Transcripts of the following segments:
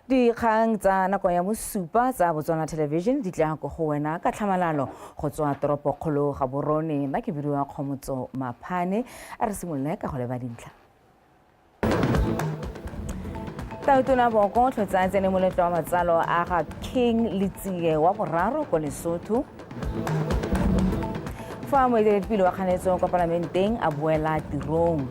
Dikgang tsa nako ya bosupa tsa Botswana television di tla go wena ka tlhamalalo go tswa toropokgolo ga Borone. Nna ke bidiwa Kgomotso Maphane a re simolola ka go leba dintlha. Tautona Boko tlhotsa tsene moletlo wa matsalo a ga King Letsie wa boraro ko Lesotho. Fa moeteledipele wa kganetso kwa parlamenteng a boela tirong.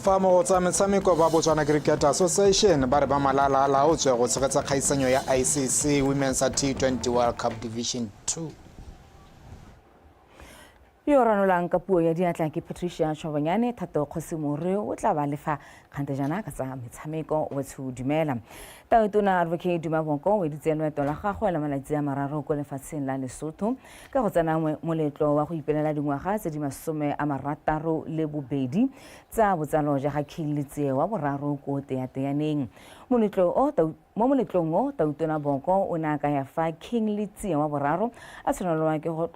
Famo tsa metshameko ba Botswana Cricket Association ba re ba malala go tshegetsa kgaisanyo ya ICC Women's T20 World Cup Division 2. Yo ranolang ka puo ya diatla ke Patricia Chobanyane Thato Khosimore o tla ba lefa kgantejana ka tsa metshameko wa dumela. Tautona Advocate Duma Bonko we ditsenwe tola gagwe la malatsi a mararo ko lefatsheng la Lesotho ka go tsena moletlo wa go ipelela dingwaga tse di 62 tsa botsalo ja ga King Letsie wa boraro ko teateyaneng. Moletlong o Tautona Bonko o na ka ya fa King Letsie wa boraro a tshwanelwa ke go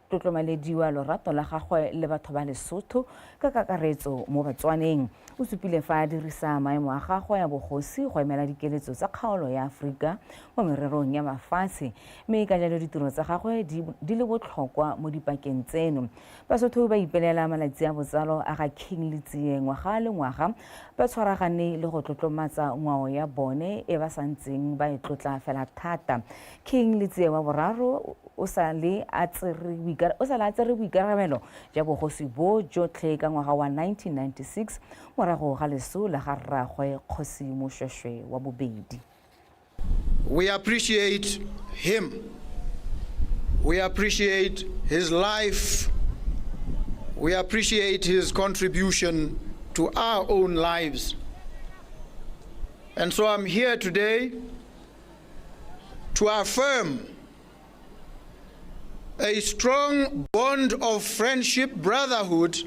tlotlomalediwa lorato la gagwe le batho ba Lesotho ka kakaretso mo Botswaneng. O supile fa dirisa maemo a gagwe ya bogosi go emela dikeletso tsa kgaolo ya Afrika mo mererong ya mafatshe mme ka jalo ditiro tsa gagwe di le botlhokwa mo dipakeng tseno. Basotho ba ipelela malatsi a botsalo a ga King Letsie ngwaga le ngwaga ba tshwaragane le go tlotlomatsa ngwao ya bone e ba santseng ba itlotla fela thata. King Letsie wa boraro o sa le a tsere boikarabelo ja bogosi bo jotlhe ka ngwaga wa 1996 morago ga leso la ga rragwe Kgosi Moshweshwe wa bobedi. We appreciate him. We appreciate his life. We appreciate his contribution to our own lives. And so I'm here today to affirm a strong bond of friendship, brotherhood,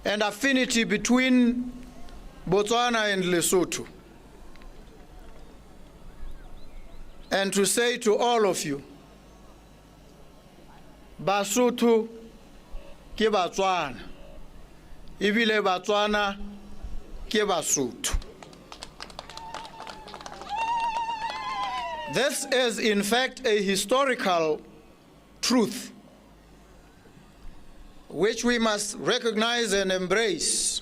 and affinity between Botswana and Lesotho. And to say to all of you, Basotho ke Botswana, ebile Botswana ke Basotho. This is in fact a historical truth which we must recognize and embrace,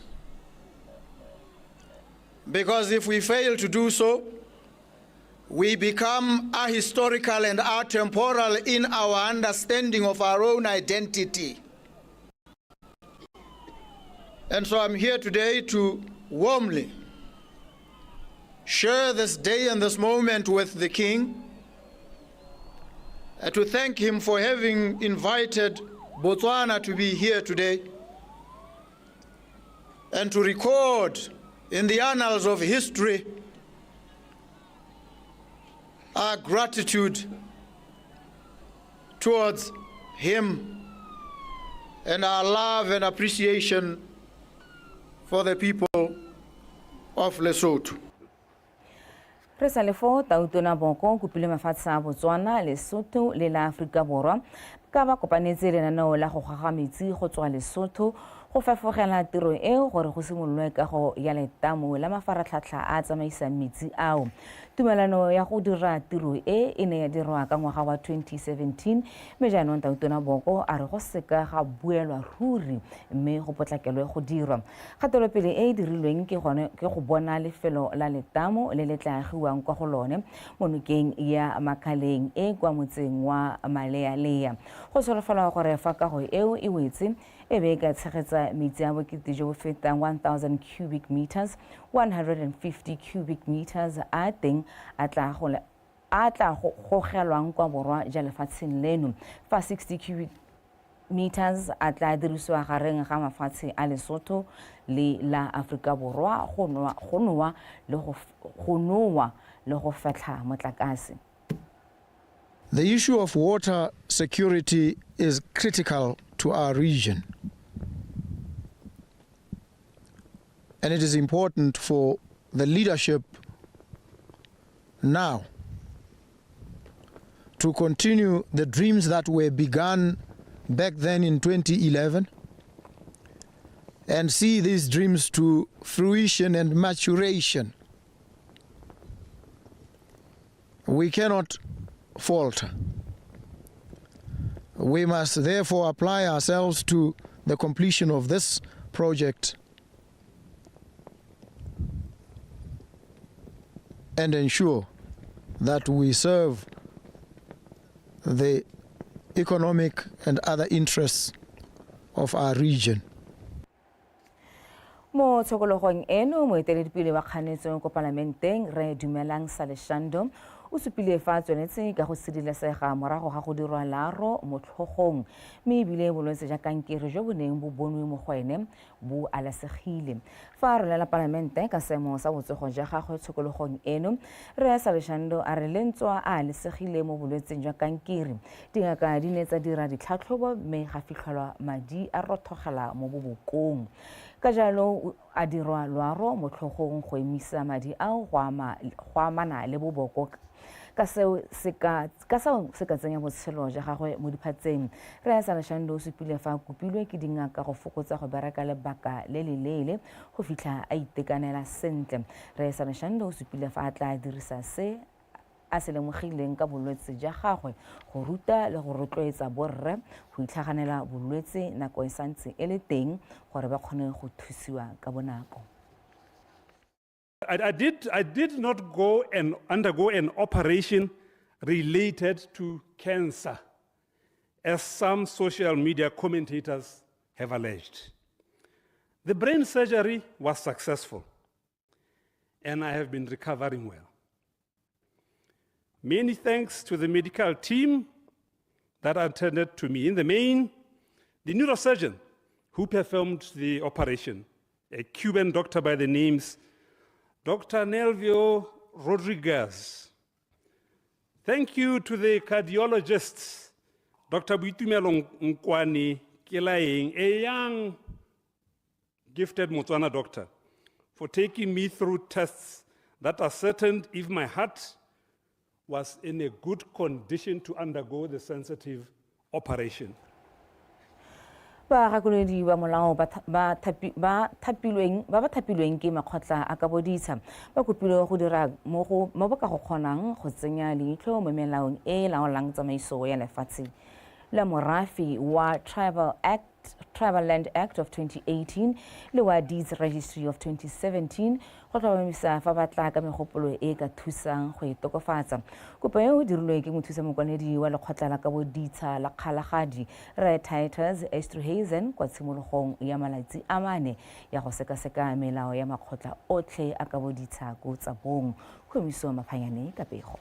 because if we fail to do so, we become ahistorical and atemporal in our understanding of our own identity. And so I'm here today to warmly share this day and this moment with the King, to thank him for having invited Botswana to be here today, and to record in the annals of history our gratitude towards him and our love and appreciation for the people of Lesotho. Re sa lefo Tautona Bonko kupile mafatshe a Botswana, Lesotho le la Afrika Borwa ka ba kopanetse lenaneo la go gagametsi go tswa Lesotho go fefogela tiro eo gore go simololwe ka go ya letamo la mafaratlhatlha a tsamaisang metsi ao. Tumelano ya go dira tiro e ne ya dirwa ka ngwaga wa 2017 mme jaanong Tautona Bonko a re go seka ga buelwa ruri mme go potlakelwe go dirwa. Kgatelopele e dirilweng ke go bona lefelo la letamo le le tla agiwang kwa go lone mo nokeng ya Makaleng e kwa motseng wa Malealea. Go solofela gore fa kago eo e wetse e be ka tshegetsa metsi a bokete jo bo fetang 1000 cubic meters, 150 cubic meters a teng a tla gogelwang kwa borwa ja lefatsheng leno, fa 60 cubic meters a tla dirisiwa gareng ga mafatshe a Lesotho le la Afrika Borwa go nowa le go fetla motlakase. The issue of water security is critical to our region. And it is important for the leadership now to continue the dreams that were begun back then in 2011 and see these dreams to fruition and maturation. We cannot falter. We must therefore apply ourselves to the completion of this project and ensure that we serve the economic and other interests of our region. Mo tshokologong eno moeteledipele wa kganetso ko parlamenteng re Dumelang Saleshando o supile fa tsweletse ka go sedilesega morago ga go dirwa laro mo tlhogong mme ebile bolwetse ja kankere jo boneng bo bonwe mo go ene bo alasegile fa re la parlamente ka seemo sa botsogo ja gagwe tshokologong eno re Saleshando a re lentswa a lesegile mo bolwetseng jwa kankere dingaka di ne tsa dira ditlhatlhobo mme ga fitlhelwa madi a rothogela mo bobokong ka jalo a dirwa lwaro mo tlhogong go emisa madi a go amana le boboko ka seo se ka tsenya botshelo ja gagwe mo diphatseng re Saleshando o supile fa kopilwe ke dingaka go fokotsa go bereka lebaka le leleele go fitlha a itekanela sentle re Saleshando o supile fa a tla dirisa se a se lemogileng ka bolwetse ja gagwe go ruta le go rotloetsa borre go itlhaganela bolwetse nako e santse e le teng gore ba kgone go thusiwa ka bonako. I did not go and undergo an operation related to cancer, as some social media commentators have alleged. The brain surgery was successful, and I have been recovering well. Many thanks to the medical team that attended to me. In the main, the neurosurgeon who performed the operation, a Cuban doctor by the names Dr. Nelvio Rodriguez. Thank you to the cardiologists, Dr. Buitumelo Nkwani Kilaeng, a young, gifted Botswana doctor, for taking me through tests that ascertained if my heart was in a good condition to undergo the sensitive operation. Bagakolodi ba molao ba thapilweng ke makgotla a ka boditsha ba kopilwe go dira mo ba ka go kgonang go tsenya leitlho mo melaong e laolang tsamaiso ya lefatshe la morafi wa Tribal Land Act of 2018 le wa Deeds Registry of 2017 go tlhomamisa fa ba tla ka megopolo e ka thusang go itokofatsa kopo eo dirilwe ke mothusa mokwanedi wa lekgotla la ka boditsha la kgalagadi re Titus Esterhazen kwa tshimologong ya malatsi a mane ya go sekaseka melao ya makgotla otlhe a ka boditsha go tsa bong khomiso maphanyane ka pego.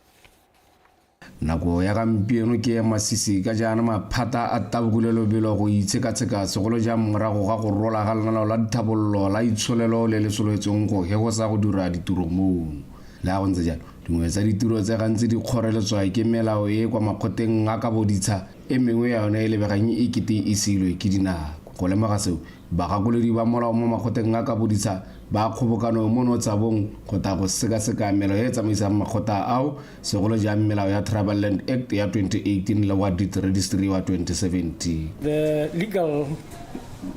Nako ya gampieno ke ya masisi ka jana maphata a tabogolelo belo go itsheka-tsheka segolo ja morago ga go rola ga lenaneo la dithabololo la itsholelo le le soletseng go hego sa go dira ditiro moo le a go ntse jalo dingwe tsa ditiro tse gantsi di kgoreletswa ke melao e kwa makgoteng a ka boditsha e mengwe ya yone e lebegang e kete e seilwe ke dinako go lemoga seo bagakolodi ba molao mo makgoteng a ka boditsha ba kgobokano mo notsabong go ta go sekaseka melao e tsamaisang makgota ao segolo jang melao ya Tribal Land Act ya 2018 le wa Deeds Registry wa 2017. The legal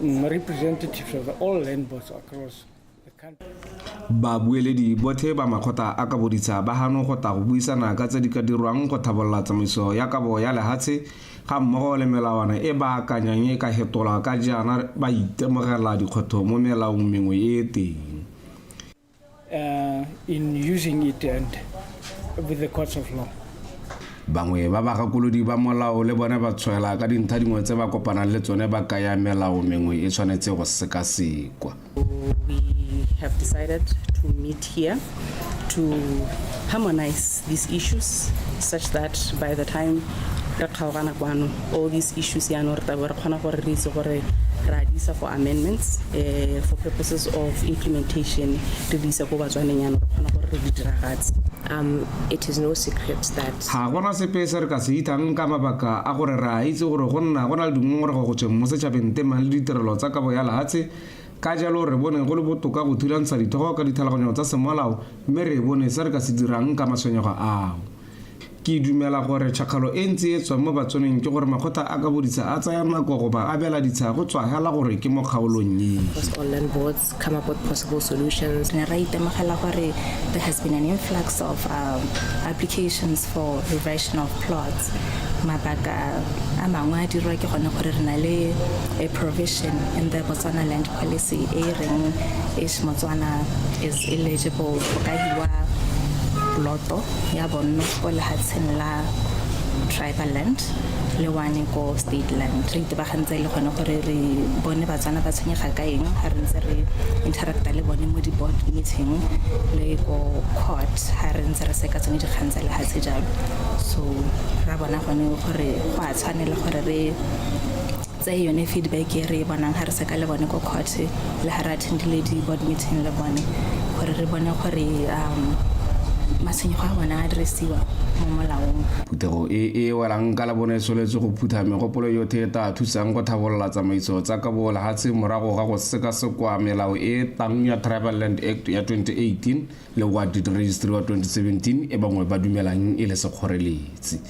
representatives of all land boards across the country. Babueledi bothe ba makgota a ka boditsha ba hano go ta go buisana ka tse di ka dirwang go thabolla tsamaiso ya kabo ya lehatshe ga mmogo le melawana e ba akanyang e ka hetola ka jana ba itemogela dikgotho mo melaong mengwe e teng. In using it and with the courts of law. Bangwe ba bagakolodi ba molao le bone ba tshwela ka dintlha dingwe tse ba kopanang le tsone ba ka ya melao mengwe e tshwanetse go sekasekwa. We have decided to meet here to harmonize these issues such that by the time all these issues for amendments for purposes of implementation. It is no secret that ha gona sepe se re ka se itang ka mabaka a gore ra itse gore go nna go na le dingongorego go tsweng mo setšhabeng temang le ditirelo tsa kabo ya lehatshe ka jalo re bone go le botoka go thulantsha dithogo ka dithulaganyo tsa semolao mme re bone se re ka se dirang ka matshwenyego ao ke dumela gore tšhakgalo e ntse e tswa mo batswaneng ke gore makgotla a ka boditsa a tsaya nako goba a bela ditsha go tswa hela gore ke mo kgaolong e. All land boards come up with possible solutions. There has been an influx of applications for reversion of plots. Mabaka a mangwe a dirwa ke gone gore re na le a provision in the Botswana land policy e reng each Motswana is eligible for ka hiwa ploto ya bonno go lehatsheng la tribal land le wane ko state land. Re itebagantse le gone gore re bone Batswana ba tshwenyega ka eng ha re ntse re interacta le bone mo di board meeting le ko court ha re ntse re seka tsone dikgang tsa lehatshe jalo. So ra bona gone gore go a tshwanela gore re tse yone feedback e re bonang ha re seka le bone ko court le ha re attendile di board meeting le bone gore re bone gore matshwenyego a bona a dirisiwa mo molaong. Phuthego e welang ka Labone soletse go phutha megopolo yotlhe e tla thusang go tlhabolola tsamaiso tsa kabo lehatshe morago ga go sekasekwa melao e tang ya Tribal Land Act ya 2018 le wa Deed Registry wa 2017 e bangwe ba dumelang e le sekgoreletsi.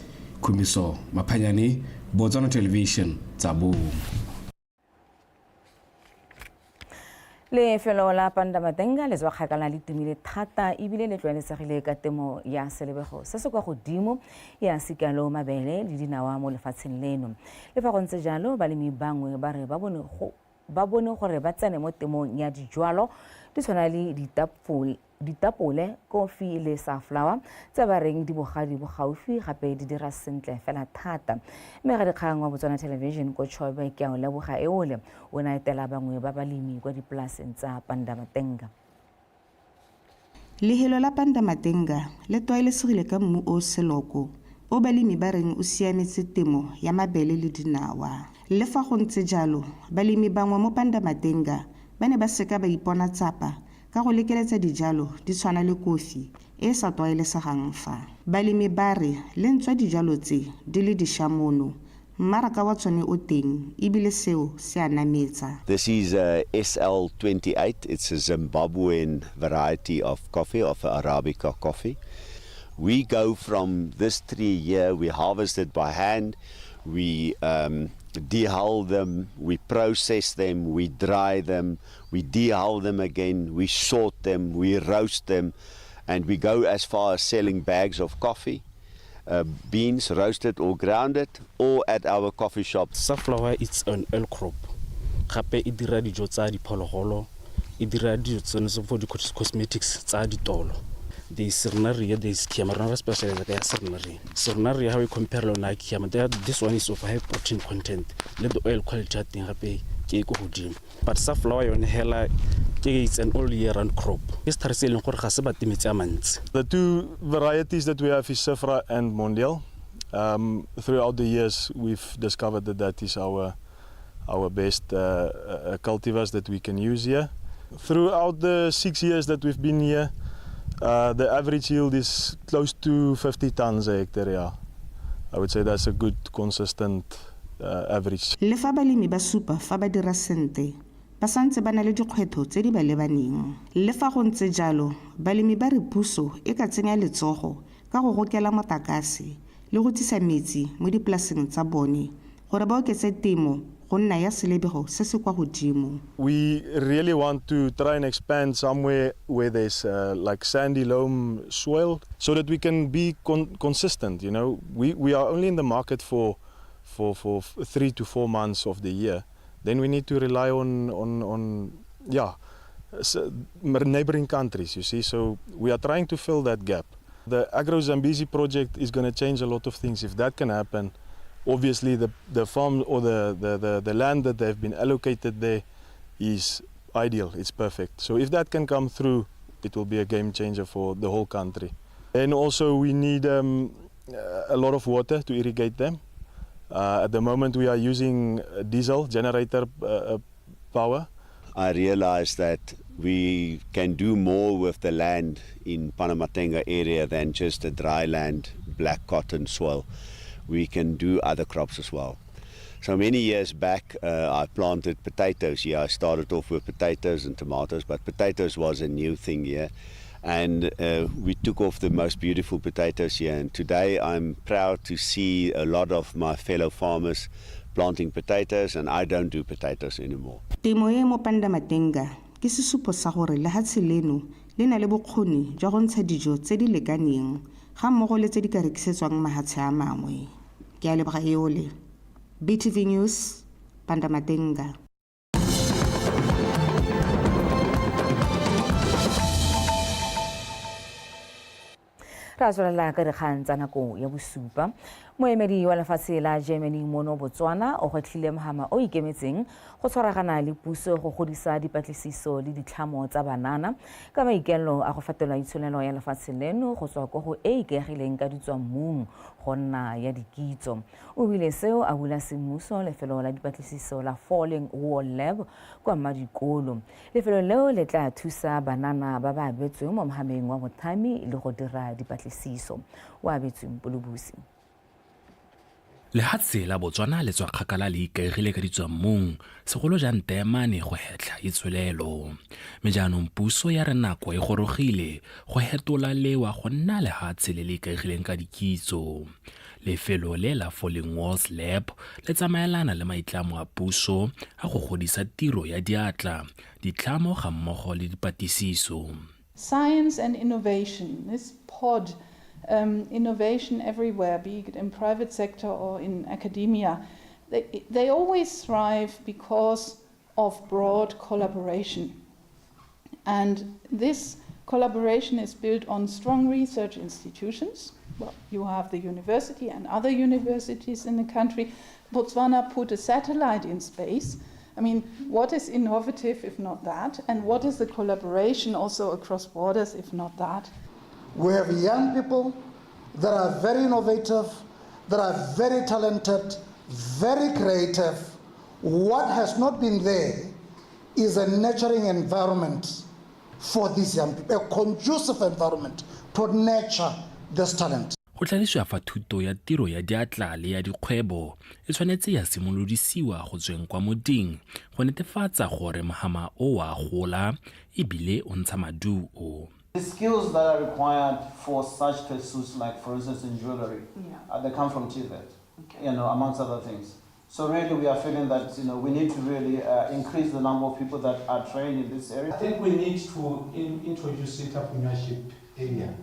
Khumiso Maphanyane, Botswana Television, tsa bong. Le felo la Pandamatenga le zwa kgakala le tumile thata ebile le tlwaelesegile ka temo ya selebego se se kwa godimo ya sikalo mabele le dinawa mo lefatsheng leno. Le fa go ntse jalo balemi bangwe ba re ba bone gore ba tsene mo temong ya dijwalo di tshwana le ditapole, kofi le sunflower tse ba reng di bogadi bo gaufi gape di dira sentle fela thata. Mme ga dikgang wa Botswana Television ko Chobe ke a o leboga eole o na etela bangwe ba balemi kwa dipolaseng tsa Pandamatenga. Lehelo la Pandamatenga le tlwaelesegile ka mmu o seloko o balemi ba reng o siametse temo ya mabele le dinawa. Le fa go ntse jalo balemi bangwe mo Pandamatenga ba ne ba seka ba ipona tsapa ka go lekeletsa dijalo di tshwana le kofi e sa tlwaelesegang fa. Balemi ba re le ntswa dijalo tse di le dishamono mmaraka wa tsone o teng ebile seo se a nametsa. This is SL28. It's a Zimbabwean variety of coffee, of Arabica coffee. We go from this tree here, we harvest it by hand, we dehull them, we process them, we dry them, we dehull them again, we sort them, we roast them, and we go as far as selling bags of coffee, beans roasted or grounded, or at our coffee shop. Sunflower, it's an oil crop. Gape e dira dijo tsa diphologolo, e dira dijo tsa for di cosmetics tsa ditolo. The Sirnaria, the Kiamarana special, the Sirnaria. Sirnaria, how we compare on Kiamada, this one is of high protein content. Let the oil quality at the Keko. But sunflower on Hela, it's an all year round crop. The two varieties that we have is Safra and Mondial. Throughout the years, we've discovered that is our best cultivars that we can use here. Throughout the 6 years that we've been here, the average yield is close to 50 tons a hectare. Yeah. I would say that's a good, consistent average. Le fa balemi ba supa fa ba dira sente ba santse ba na le dikgwetho tse di ba lebaneng. Le fa go ntse jalo balemi ba re puso e ka tsenya letsogo ka go gokela motakase le go tsisa metsi mo dipolaseng tsa bone gore ba oketse temo go nna ya selebego se se kwa godimo. We really want to try and expand somewhere where there's like sandy loam soil so that we can be consistent. You know, we are only in the market for 3 to 4 months of the year. Then we need to rely on neighboring countries, you see. So we are trying to fill that gap. The Agro Zambezi project is going to change a lot of things. If that can happen, obviously the farm or the land that they've been allocated there is ideal, it's perfect. So if that can come through, it will be a game changer for the whole country. And also we need a lot of water to irrigate them. At the moment we are using diesel generator power. I realized that we can do more with the land in Pandamatenga area than just a dry land, black cotton soil. We can do other crops as well. So many years back, I planted potatoes here. I started off with potatoes and tomatoes, but potatoes was a new thing here. and we took off the most beautiful potatoes here. And today I'm proud to see a lot of my fellow farmers planting potatoes, and I don't do potatoes anymore. Temo e mo Pandamatenga ke sesupo sa gore lehatshe leno le na le bokgoni jwa go ntsha dijo tse di lekaneng ga mmogo le tse di ka rekisetswang mahatshe a mangwe. Ke a leboga eole. BTV News, Pandamatenga. Ra tswela ka dikgang tsa nako ya bosupa. Moemedi wa lefatshe la Germany mono Botswana o gotlhile mohama o ikemetseng go tshwaragana le puso go godisa dipatlisiso le ditlhamo tsa banana ka maikelo a go fetola itsholelo ya lefatshe leno go tswa go e ikaegileng ka ditswammung go nna ya dikitso. O bile seo a bula semmuso lefelo la dipatlisiso la Falling Wall Lab kwa Madikolo. Lefelo leo le tla thusa banana ba ba abetsweng mo mohameng wa bothami le go dira dipatlisiso. Wa abetsweng Polobusi. Lehatshe la Botswana le tswa kgakala le ikaegile ka ditswammung segolo jang TEME go hetla itsholelo. Me jaanong puso ya re nako e gorogile go hetola lewa go nna lehatshe le le ikaegileng ka dikitso. Lefelo le la Falling Walls Lab le tsamaelana le maitlamo a puso a go godisa tiro ya diatla, ditlhamo ga mmogo le dipatlisiso. Science and innovation, this pod, innovation everywhere, be it in private sector or in academia, they always thrive because of broad collaboration. And this collaboration is built on strong research institutions. Well, you have the university and other universities in the country. Botswana put a satellite in space. I mean, what is innovative if not that? And what is the collaboration also across borders if not that? We have young people that are very innovative, that are very talented, very creative. What has not been there is a nurturing environment for these young people, a conducive environment to nurture this talent. Go tlhalisiwa fa thuto ya tiro ya diatla le ya dikgwebo e tshwanetse ya simolodisiwa go tsweng kwa moding go netefatsa gore mohama o wa gola ebile o ntsha maduo. The skills that are required for such pursuits, like for instance in jewelry, they come from Tibet, amongst other things. So really we are feeling that we need to really increase the number of people that are trained in this area. I think we need to introduce entrepreneurship area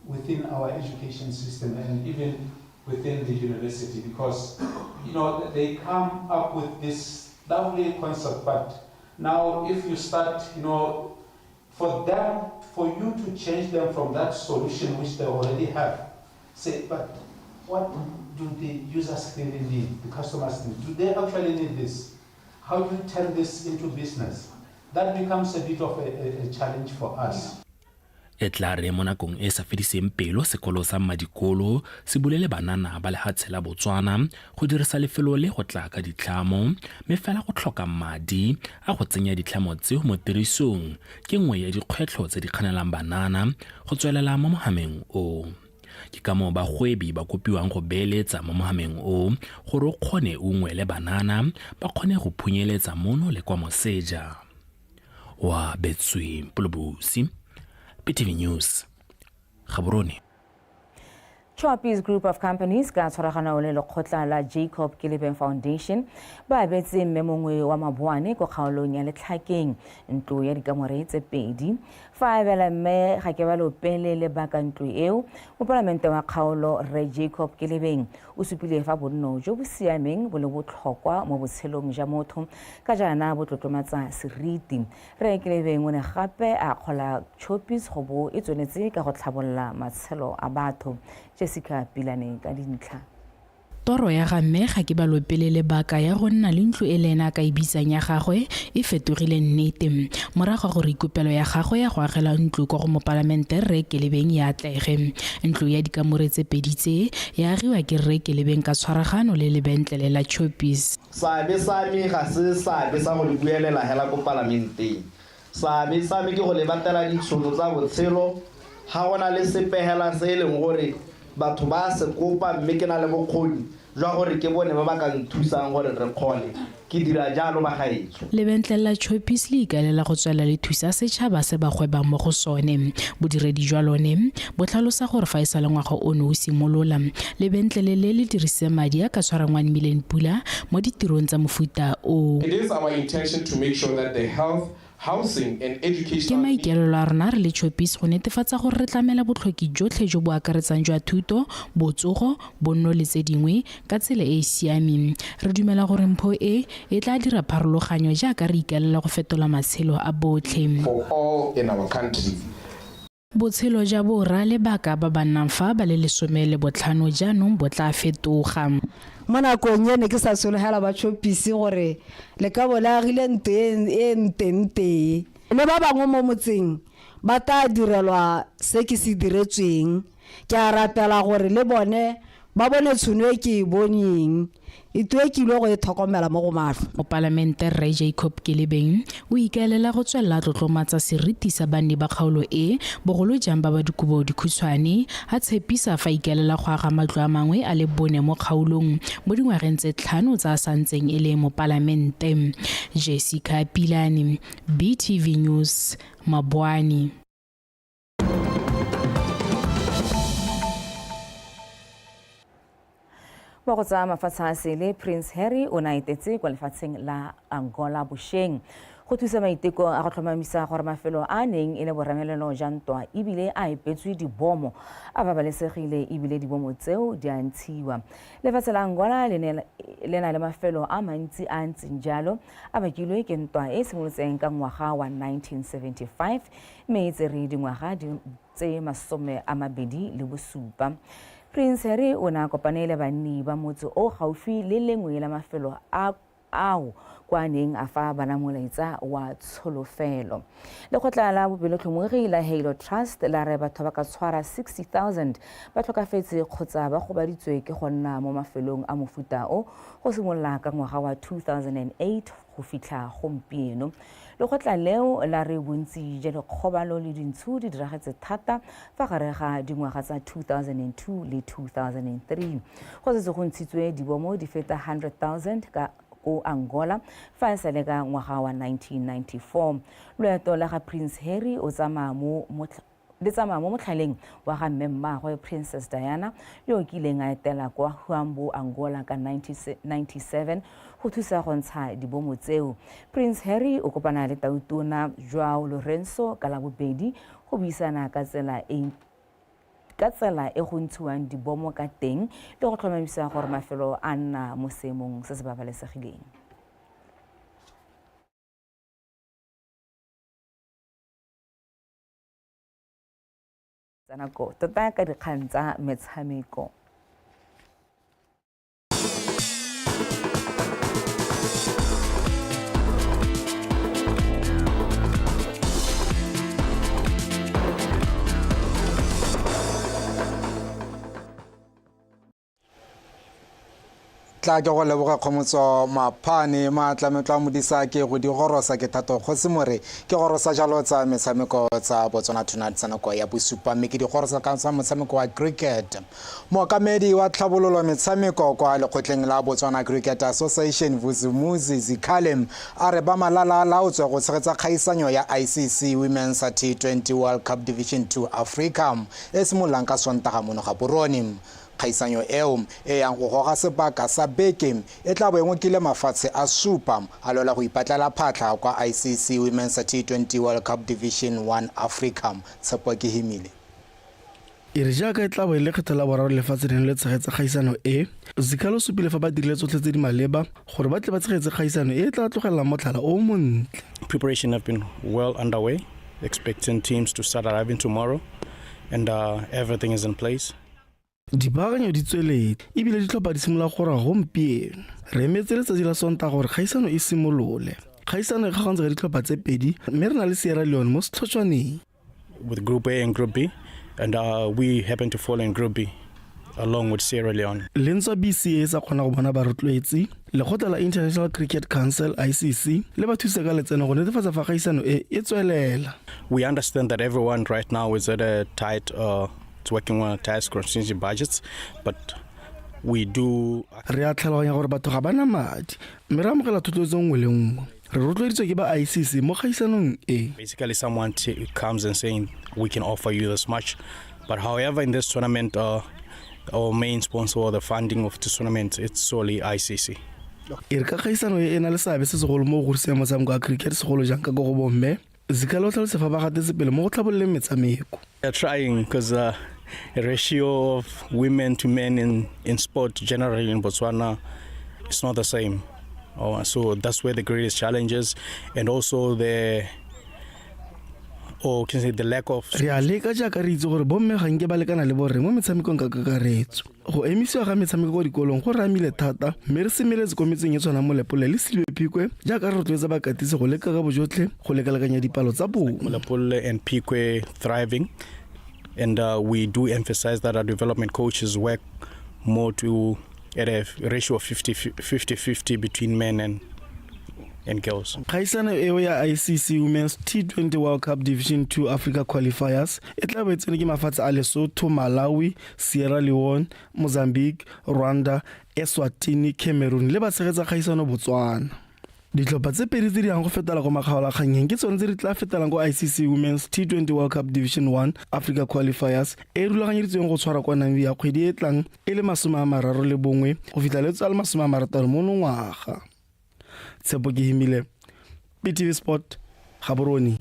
within our education system and even within the university, because they come up with this lovely concept, but now if you start for you to change them from that solution which they already have, say, but what do the users really need, the customers need? Do they actually need this? How do you turn this into business? That becomes a bit of a challenge for us. E tla re mo nakong e sa fediseng pelo sekolo sa Madikolo se bulele banana ba lehatshe la Botswana go dirisa lefelo le go tla ka ditlhamo me fela go tlhoka madi a go tsenya ditlhamo tse mo tirisong ke nngwe ya dikgwetlho tse di kganelang banana go tswelela mo mohameng o. Ke ka mo ba gwebi ba kopiwang go beeletsa mo mohameng o gore o kgone ungwe le banana ba kgone go phunyeletsa mono le kwa moseja. Wa betswe Polobusi, PTV News, Gaborone. Choppies Group of Companies ka tshwaragana o le lekgotla la Jacob Kileben Foundation ba abetse mmemongwe wa Maboane go kgaolong ya Letlhakeng ntlo ya dikamore tse pedi fa abela mme ga ke ba lopele le baka ntlo eo mo parlamente wa kgaolo re Jacob Kileben o supile fa bonno jo bo siameng bo le botlhokwa mo botshelong ja motho ka jana bo tlotlomatsa seriti re Kileben o ne gape a kgola Choppies go bo e tsonetse ka go tlhabolla matshelo a batho. Jessica Pilane ka dintlha. Toro ya ga mme ga ke ba lopele le baka ya go nna le ntlo e lena ka ibitsang ya gagwe e fetogile nnete morago go re ikopelo ya gagwe ya go agela ntlo go mo parlamente re Kileben ya atlege ntlo ya dikamore tse pedi tse ya agiwa ke re Kileben ka tshwaragano le lebentlele la Choppies. Sabe sami ga se sabe sa go le buelela hela go parlamente sabe sami ke go le batela ditšhono tsa botshelo ga gona le sepehela se leng gore batho ba se kopa mme ke na le bokgoni jwa gore ke bone ba ba ka nthusang gore re kgole ke dira jalo ba gaetso. Lebentle la Choppies le ikaelela go tswela le thusa setšhaba se ba gwebang mo go sone. Bodiredi jwa lone bo tlhalosa gore fa e sa le ngwaga ono o simolola lebentle le le dirise madi a ka tshwarang 1 million pula mo ditirong tsa mofuta o. It is our intention to make sure that the health, housing and education. Ke maikaelelo a rona re le Choppies go netefatsa gore re tlamela botlhoki jotlhe jo bo akaretsang jwa thuto, botsogo, bonno le tse dingwe ka tsela e e siameng. Re dumela gore mpho e tla dira pharologanyo jaaka re ikaelela go fetola matshelo a botlhe. For all in our country. Botshelo ja borra le baka ba ba nnang fa ba le 15 jaanong bo tla fetoga. Mo nakong ene ke sa sologela ba Choppies gore le ka bolagile ntente le ba bangwe mo motseng ba ta direlwa se ke se diretsweng. Ke a ratela gore le bone ba bone tshono e ke boneng itwe ke lo go e tlhokomela mo go matlho. Mo parlamente Re Jacob Kelebeng o ikaelela go tswella tlotlomatsa seriti sa banni ba kgaolo e bogolo jang ba ba dikubo dikhutshwane a tshepisa fa ikaelela go aga matlo a mangwe a le bone mo kgaolong mo dingwageng tse 5 tsa santseng e le mo parlamente. Jessica Pilani, BTV News, Mabwani. Mo go tsa mafatshe a sele Prince Harry o na etetse kwa lefatsheng la Angola bošeng go thusa maiteko a go tlhomamisa gore mafelo a neng e le boramelelo jantwa ebile a epetswe dibomo a babalesegile ebile dibomo tseo di a ntshiwa. Lefatshe la Angola le na le mafelo a mantsi a ntseng jalo a bakilwe ke ntwa e simolotseng ka ngwaga wa 1975 mme e tsere dingwaga tse 27. Prince Harry o na kopanele banni ba motse o gaufi le lengwe la mafelo ao kwa neng a fa bana molaetsa wa tsholofelo. Lekgotla la bobelotlhomogi la Halo Trust la re batho ba ka tshwara 60,000 ba tlhokafetse kgotsa ba gobaditswe ke go nna mo mafelong a mofuta o go simolola ka ngwaga wa 2008 go fitlha gompieno. Lekgotla leo la re bontsi ja lekgobalo le dintsho di diragetse thata fa gare ga dingwaga tsa 2002 le 2003 go setse go ntshitswe dibomo di feta 100,000 ka o Angola fa e sale ka ngwaga wa 1994. Loeto la ga Prince Harry o tsamaya mo motlhaleng wa ga mmemmagwe Princess Diana yo o kileng a etela kwa Huambo Angola ka 1997 go thusa go ntsha dibomo tseo. Prince Harry o kopana le tautona Joao Lorenzo ka labobedi go buisana ka tsela e go ntshiwang dibomo ka teng le go tlhomamisa gore mafelo a nna mo seemong se se babalesegileng. NAKO tota ka dikgang tsa metshameko. tla ke go leboga kgomotso maphane matlametlo a modisa ke go di gorosa ke thato go se more ke gorosa jalo tsa metshameko tsa Botswana Tonight tsa nako ya bosupa mme ke di gorosa ka tsa motshameko wa cricket. Mokamedi wa tlhabololo metshameko kwa lekgotleng la Botswana Cricket Association Vuzumuzi Zikalem a re ba malala laotswe go tshegetsa kgaisanyo ya ICC Women's T20 World Cup Division 2 Africa e simololang ka Sontaga mono ga boroni. Kgaisanyo eo e yang go goga sebaka sa beke e tla boengwe ke le mafatshe a supa a lola go ipatlela phatla kwa ICC Women's T20 World Cup Division 1 Africa. Tshepo ke himile e re jaaka e tla bo ile kgetho la boraro lefatshe leno le tshegetsa kgaisano e Zikalo supile fa ba dirile tsotlhe tse di maleba gore ba tle ba tshegetse kgaisano e tla tlogelela motlhala o montle. Preparation have been well underway, expecting teams to start arriving tomorrow, and everything is in place. Dibaakanyo di tsweletse ebile di tlhopha di simolola gore gompieno re emetse letsatsi la Sontaga gore kgaisano e simolole. Kgaisano e kgagantse ka ditlhopha tse pedi mme re na le Sierra Leone mo setlhotswaneng with Group A and Group B, and we happen to fall in Group B along with Sierra Leone. Lentswa BCA sa kgona go bona barotloetsi lekgotla la International Cricket Council ICC le ba thuse ka letseno go netefatsa fa kgaisano e tswelela. We understand that everyone right now is at a tight it's working on a tight contingency budgets, but we do. Re a tlhaloganya gore batho ga bana madi mme re amogela thotloetso nngwe le nngwe re rotloeditswe ke ba ICC mo kgaisanong e. Basically someone comes and saying we can offer you this much, but however in this tournament our main sponsor or the funding of this tournament it's solely ICC. E re ka kgaisano e na le seabe se segolo mo go rutiseng motshameko wa cricket segolo jang ka go bomme zikalo tlhalose fa ba gatetse pele mo go tlhabololeng metshameko. They're trying because the ratio of women to men in sport generally in Botswana is not the same. So that's where the greatest challenges and also the lack of. Re a leka jaaka re itse gore bomme ga nke ba lekana le borre mo metshamekong ka kakaretso. Go emisiwa ga metshameko go dikolong go ramile thata mme re semeletse kometseng e tshwana mo Lepole le PHUKWI jaaka re rotloetsa bakatisi go leka ka bojotlhe go lekalekanya dipalo tsa bong. Lepole and PHUKWI thriving, and we do emphasize that our development coaches work more to at a ratio of 50-50 between men and girls. Khaisano eo ya ICC Women's T20 World Cup Division 2 Africa Qualifiers e tla ba tsene ke mafatshe a Lesotho, Malawi, Sierra Leone, Mozambique, Rwanda, Eswatini, Cameroon le ba tshegetsa khaisano Botswana. Ditlhopha tse pedi tse di yang go fetela go makgaolakganyeng ke tsone tse di tla fetelang go ICC Women's T20 World Cup Division 1 Africa Qualifiers e rulaganyeditsweng go tshwara kwa Namibia kgwedi e tlang e le 31 go fitla le tsala 60 mo ngwaga. Tshepo ke himile PTV Sport Gaborone.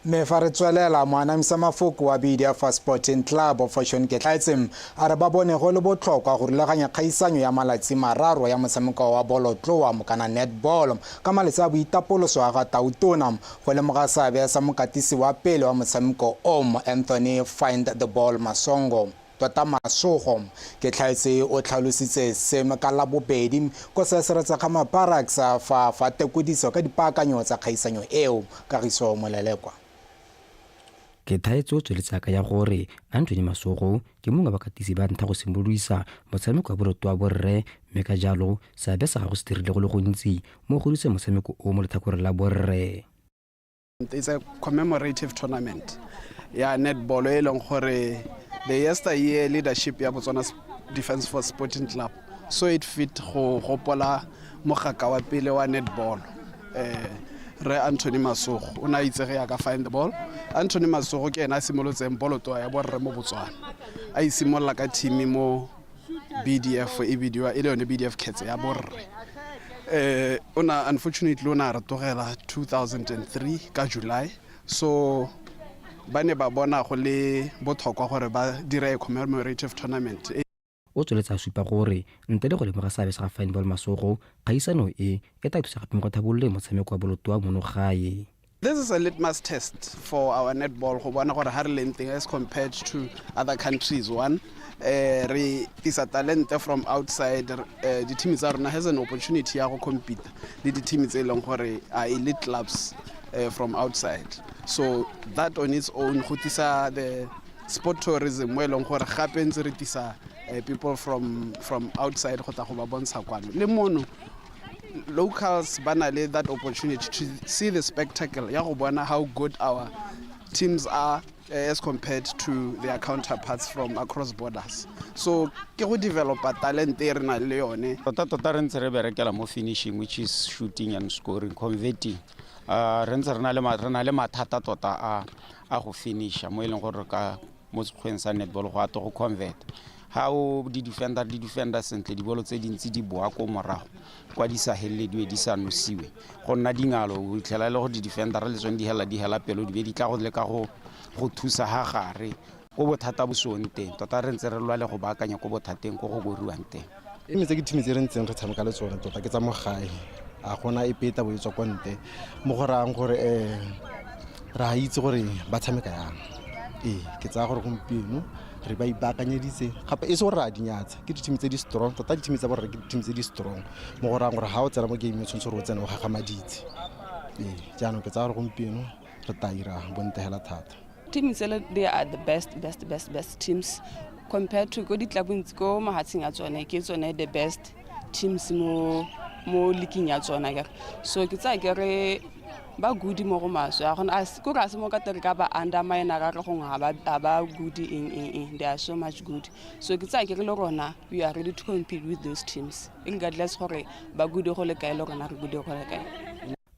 Me fa re tswelela moanamisa mafoko wa BDF Sporting Club of Fashion ke tlaetseng a re ba bone go le botlhokwa go rulaganya kgaisanyo ya malatsi mararo ya motshameko wa bolotloa mo kana netball ka malatsi a boitapoloso a ga Tautona go lemoga seabe sa mokatisi wa pele wa motshameko Anthony Find the Ball Masongo. Tota Masogo ke tlhaetse o tlhalositse se ka la bobedi go se seretsa ga maparax fa tekodiso ka dipaakanyo tsa kgaisanyo eo Kagiso Molelekwa. Ke thaetso tsweletsa ka ya gore Anthony Masogo ke mongwe wa bakatisi ba ntha go simolodisa motshameko wa bolotwa borre mme ka jalo seabe sa go se dirile go le gontsi mo go ditse motshameko o mo letlhakore la borre. It's a commemorative tournament ya netball e leng gore the yesteryear leadership ya Botswana Defence Force Sporting Club so it fit go gopola mogaka wa pele wa netball re Anthony Masogo o na itse ya ka Find the Ball. Anthony Masogo ke ena simolotseng bolotwa ya borre mo Botswana a isimolla ka team mo BDF e bidiwa ile yone BDF Cats ya borre ona unfortunately ona re togela 2003 ka July so ba ne ba bona go le botlhokwa gore ba dire a commemorative tournament. O tsweletsa supa gore ntle le go lemoga seabe sa Find Ball Masogo kgaisano e tla thusa gape go thabolola motshameko wa bolotwa mono gae. This is a litmus test for our netball go bona gore ha re leng as compared to other countries. One re tisa talent from outside, the teams are now has an opportunity ya go compete le di teams tse leng gore are elite clubs from outside. So that on its own go tisa the sport tourism mo eleng gore gape ntse re tisa people from outside go ta go ba bontsha kwano le mono locals bana le that opportunity to see the spectacle ya go bona how good our teams are as compared to their counterparts from across borders. So ke go develop a talent e re na le yone tota re ntse re berekela mo finishing, which is shooting and scoring, converting. Re ntse re na le mathata tota a go finisha mo eleng gore ka mo sekgweng sa netball go ato go convert. How di defender sentle di bolo tse dintsi di boa ko morago kwa di sa helediwe di sa nosiwe go nna dingalo o tlhela le go di defender le tsone di hela pelo di be di tla go le ka go thusa ha gare go bothata bo sone teng tota re ntse re lwa le go baakanya go bothateng go go boriwang teng. E metse ke team tse re ntseng re tshameka le tsone tota ke tsa mo gae a gona e peta bo etswa kwa nte mo go rang gore ra itse gore ba tshameka yang ke tsa gore gompieno re ba ipaakanyeditse gape e se gore ra dinyatsa ke di-team tse di strong tota di-team tsa borre ke di-team tse di strong mo go rang gore ga o tsena mo game e tshwanetse gore o tsena o gagamaditse jaanong ke tsa gore gompieno re taira bontegela thata. Team tsele they are the best teams compared to go ditlabong go mahatsheng a tsone ke tsone the best teams mo leaking ya tsona so ke tsa ke re ba good mo go maswe a gona go ka se mo ka tere ka ba undermine ka re go ba good in they are so much good so ke tsa ke le rona we are ready to compete with those teams regardless gore ba good go le kae le rona re good go le kae.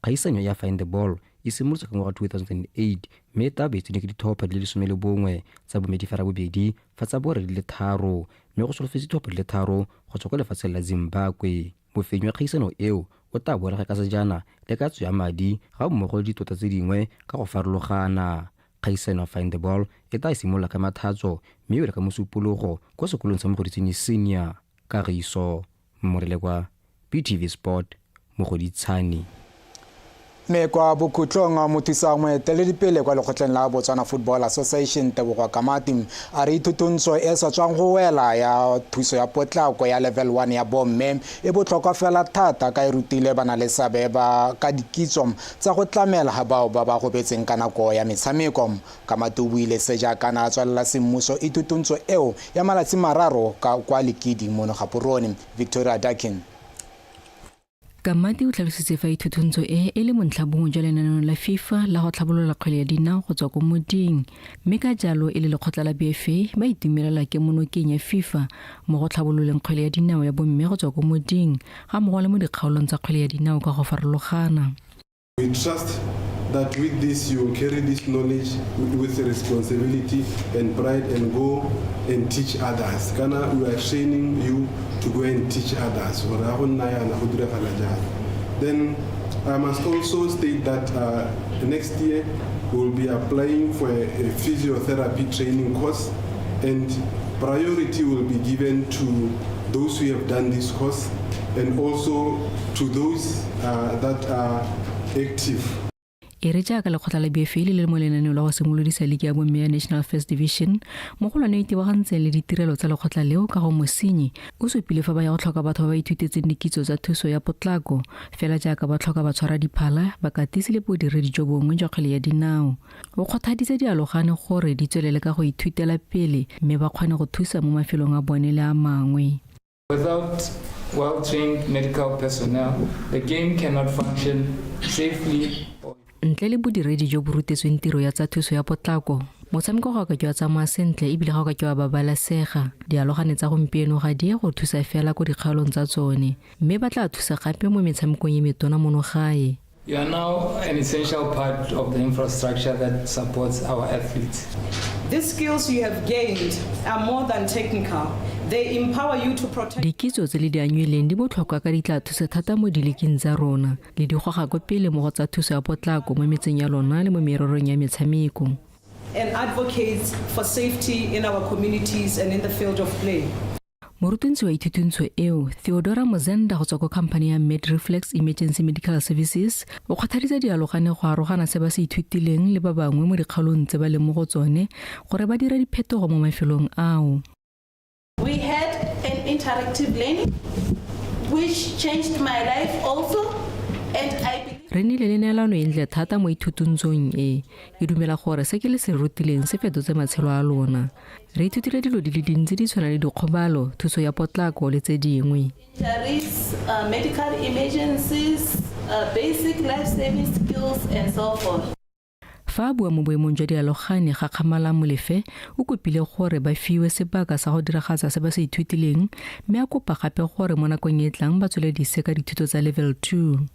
Kgaisanyo ya Find the Ball e simolotse ka ngwaga 2008 mme ta betsene ke dithopa di le 11 tsa bomedifara bobedi fa tsa bore di le 3 mme go solofetse dithopa di le 3 go tswa kwa lefatsheng la Zimbabwe. Bofenyi wa kgaisano eo o tla boela ka sejana le ka tso ya madi ga mmogo le ditota tse dingwe ka go farologana. Kgaisano Find the Ball e tla simolola ka mathatso mme e ka mosupologo kwa sekolong sa Mogoditsini Senior. Kagiso Morele kwa PTV Sport Mogoditshane. Me kwa bokutlong mothusa moeteledipele kwa lekgotleng la Botswana Football Association Tebogo Kamati a re ithutontso e sa tswang go wela ya thuso ya potlako ya level 1 ya bomme e botlhokwa fela thata ka e rutile bana le sabe ba ka dikitso tsa go tlamela ga bao ba go betseng ka nako ya metshameko. Kamati o buile se jaaka na tswalela semmuso ithutontso eo ya malatsi mararo ka kwa Lekidi mono Gaborone. Victoria Dakin. Kamati o tlhalositse fa ithuthuntso e le montlhabongwe jwa lenaneo la FIFA la go tlhabolola kgwele ya dinao go tswa ko moding mme ka jalo e le lekgotla la BFA ba itumelela ke monokeng ya FIFA mo go tlhabololeng kgwele ya dinao ya bomme go tswa ko moding ga mmogo le mo dikgaolong tsa kgwele ya dinao ka go farologana. We trust that with this you will carry this knowledge with responsibility and pride and go and teach others. Kana we are training you to go and teach others. Then I must also state that next year we will be applying for a physiotherapy training course and priority will be given to those who have done this course and also to those that are active. E re jaaka lekgotla la BFA le mo lenaneo la go simolodisa ligi ya bomme ya National First Division mo go lwane itebagantseng le ditirelo tsa lekgotla leo ka go mosenyi o supile fa ba ya go tlhoka batho ba ba ithutetseng dikitso tsa thuso ya potlako fela jaaka ba tlhoka ba tshwara diphala bakatisi le bodiredi jo bongwe jwa kgwele ya dinao. O kgothaditse dialogane gore di tswelele ka go ithutela pele mme ba kgone go thusa mo mafelong a bone le a mangwe. Without well-trained medical personnel, the game cannot function safely. Ntle le bodiredi jo bo rutetsweng tiro ya tsa thuso ya potlako motshameko ga ka ke wa tsamaya sentle ebile ga ka ke wa babalesega. Dialogane tsa gompieno ga di go thusa fela ko dikgaolong tsa tsone mme ba tla thusa gape mo metshamekong ye metona mono gae. You are now an essential part of the infrastructure that supports our athletes. The skills you have gained are more than technical. They empower you to protect. Dikitso tse le di anyeleng di botlhokwa ka di tla thusa thata mo diliking tsa rona le di goga go pele mo go tsa thuso ya potlako mo metseng ya lona le mo mererong ya metshameko. And advocates for safety in our communities and in the field of play. Morutensi wa ithutintso eo Theodora Mozenda go tswa ko company ya Medreflex Emergency Medical Services o kgothaditse dialogane go arogana se ba se ithutileng le ba bangwe mo dikgaolong tse ba le mo go tsone gore ba dira diphetogo mo mafelong ao. We had an interactive learning which changed my life also and I believe re nile le neelano e ntle thata mo ithutungsong e dumela gore se ke le se rutileng se fetotse matshelo a lona. Re ithutile dilo di le dintsi di tshwana le dikgobalo thuso ya potlako le tse dingwe. There is medical emergencies, basic life-saving skills and so forth. Fa bua mo boemong jwa dialogane ga Kgamala Molefe o kopile gore ba fiwe sebaka sa go diragatsa se ba se ithutileng mme a kopa gape gore mo nakong e tlang ba tsweledise ka dithuto tsa level 2.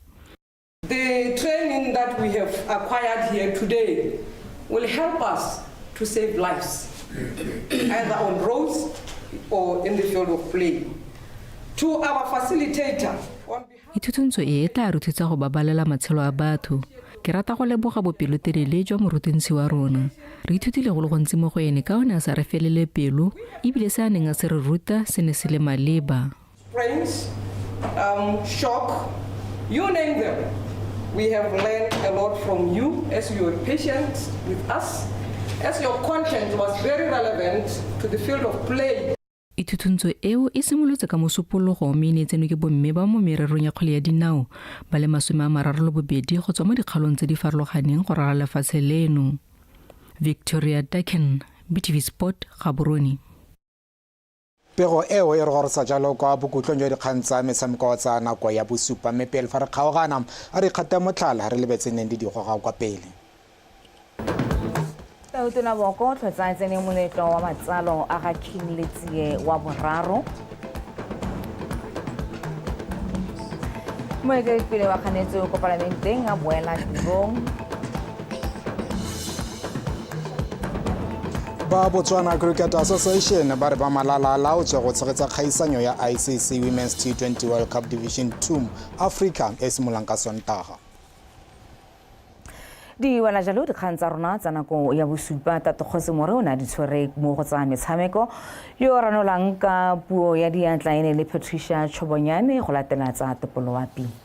The training that we have acquired here today will help us to save lives, either on roads or in the field of play. To our facilitator, Ithutintso e tla re thusa go babalela matshelo a batho. Ke rata go leboga bopelotelele jwa morutensi wa rona. Re ithutile go le gontsi mo go ene ka o ne a sa re felele pelo ebile se a neng a se re ruta se ne se le maleba. Sprains, shock, you name them. We have learned a lot from you as you were patient with us, as your content was very relevant to the field of play. Ithutintso eo e simolotse ka mosupologo mme ne tseno ke bomme ba mo mererong ya kgwele ya dinao ba le 32 go tswa mo dikgaolong tse di farologaneng go rala lefatshe leno. Victoria Dakin, BTV Sport, Gaborone. pego eo e re gorosa jalo kwa bokutlong jwa dikgang tsa metshameko tsa nako ya bosupa mme pele fa re kgaogana a re ikgate motlhala re lebetseneng le digoga kwa pele Tautona boko tlhotsa tsene monetlo wa matsalo a ga King Letsie wa boraro moeteledipele wa kganetso ko palamenteng a boela tirong ba Botswana Cricket Association ba re ba malala-a-laotswe go tshegetsa kgaisanyo ya ICC Women's T20 World Cup Division 2 Africa e simololang ka Sontaga. di wala jalo dikgang tsa rona tsa nako ya bosupa Tatogose More o na di tshwere mo go tsa metshameko yo ranolang ka puo ya diatla ene le Patricia Chobonyane go latela tsa topoloapi.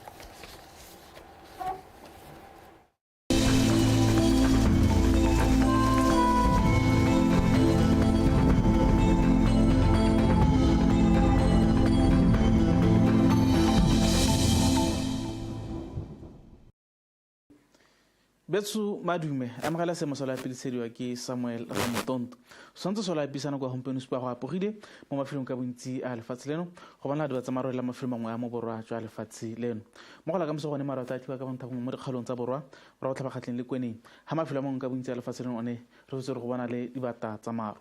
Betsu madume amogela se mosola pilisediwa ke Samuel Ramotonto sontse sola pisana kwa gompieno supa go apogile mo mafelong ka bontsi a lefatshe leno go bona diba tsa maro la mafelo mangwe a mo borwa jwa lefatshe leno mo go la ka mso gone maro ta thiwa ka bonthabo mo dikgalong tsa borwa ra go tlhaba kgatleng le kweneng ha mafelo mangwe ka bontsi a lefatshe leno one re go tsere go bona le dibata tsa maro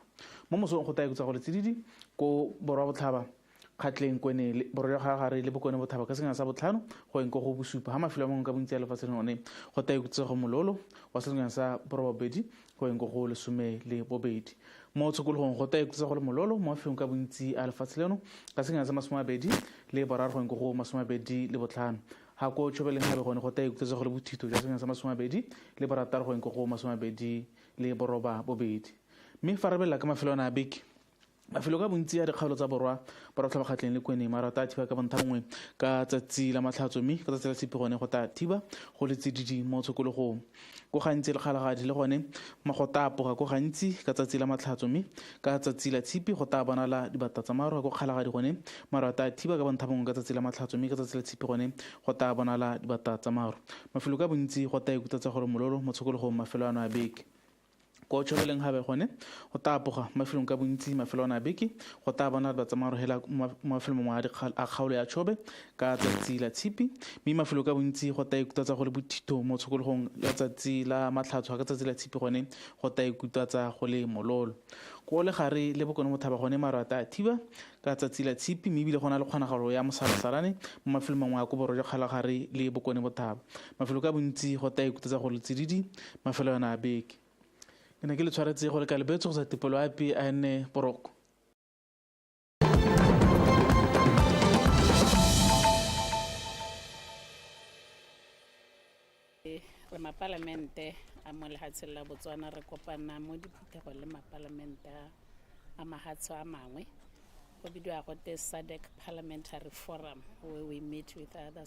mo mosong go tae go tsa go le tsididi ko borwa botlhaba kgatleng kwene borwa ga gare le bokone bothaba ka sengana sa botlhano go eng go go bosupa ha mafelo a mangwe ka bontsi a lefatshe leno one go tae go tsego mololo wa sengana sa borobedi go eng go go lesome le bobedi mo tshokologong go tae go tsego le mololo mo mafelong ka bontsi a lefatshe leno ka sengana sa masomabedi le boraro go eng go go masomabedi le botlhano ha ko tshobeleng gabe gone go tae go tsego le bothito jwa sengana sa masomabedi le borataro go eng go go masomabedi le boroba bobedi mme fa re bela ka mafelo a beke mafelo ka bontsi a dikgaolo tsa borwa ba tlhaba kgatleng le kwene marata a thiba ka bonthabongwe ka tsatsi la matlhatso mme ka tsatsi la tshipi gone go ta thiba go le tsididi mo tshokologong go gantsi le kgalagadi le gone go tapoga go gantsi ka tsatsi la matlhatso mme ka tsatsi la tshipi go ta bonala dibata tsa maro go kgalagadi gone marata a thiba ka bonthabongwe ka tsatsi la matlhatso mme ka tsatsi la tshipi gone go ta bonala dibata tsa maro mafelo ka bontsi go ta ikutatsa gore mololo mo tshokologong mafelo ano a beke ko tshobeleng gabe gone go tapoga mafelong ka bontsi mafelo a beke go ta bona ba tsamaro hela mafelo mangwe a kgaolo ya tshobe ka tsatsi la tshipi mme mafelo ka bontsi go ta ikutatsa go le bothito mo tshokologong ya tsatsi la matlhatso ka tsatsi la tshipi gone go ta ikutatsa go le mololo ko le gare le bokone mothaba gone marata a thiba ka tsatsi la tshipi mme ebile go na le kgonagalo ya mosalasalane mo mafelong mangwe a ko borwa jwa kgalagare le bokone bothaba mafelo ka bontsi go ta ikutatsa go le tsididi mafelo a beke ke ne ke le tshwaretse go le ka lebetso go sa tipolo api a ene poroko re mapalamente a mo lehatsheng la Botswana re kopana mo diphuthego le mapalamente a mahatsho a mangwe go bidiwa go te SADC Parliamentary Forum where we meet with others